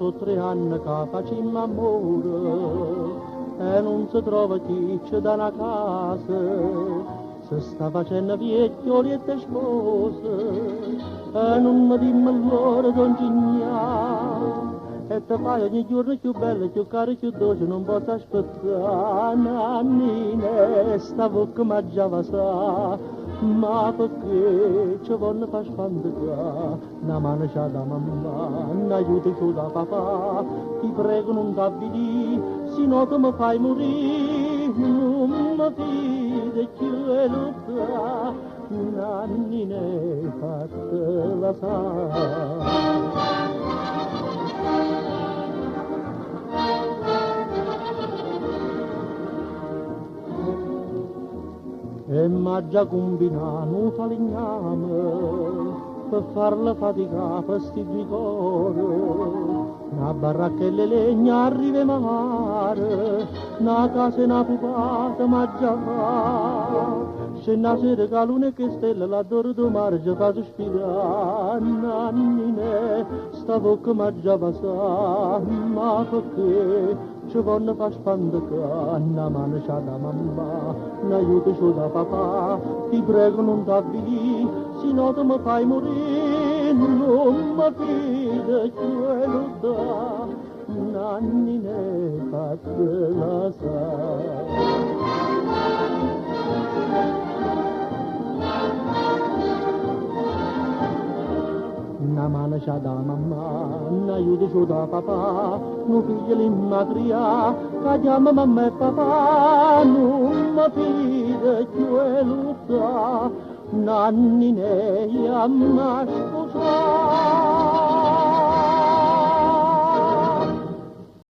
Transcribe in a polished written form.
so 3 anni che facciamo amore e non si trova chi ci dà una casa. Si sta facendo vecchioli e te spose e non mi dimmi l'ora don Gignà e te fai ogni giorno più bello, più caro, più dolce, non posso aspettare. Nannine, sta bocca mangiava sa, ma perché ci vanno far spandicare? Una mano c'ha da mamma, un aiuto c'ho da papà, ti prego non t'avvidi, se no tu mi fai morire, non mi fide più e lotta, nannine fatela sa. E mangia combinano falegname per farla fatica per sti due cori. Una baracca e le legna arriva mare, una casa e una pupata mangia fa. Se nasce calune che stella la d'oro do mare ci fa sospirare. Nannine, sta bocca mangiava sa, ma perché? Ci vanno far spandicare, una mano c'ha da mamma, un aiuto c'ho da papà, ti prego non t'avvidi, se no tu mi fai morire, non mi fide quello da, nannine fatela sa. Una mano c'ha da mamma, un aiuto c'ho da papà, un figlio in matria, che chiama mamma e papà, non mi fide quello da, nannine, a me sposare.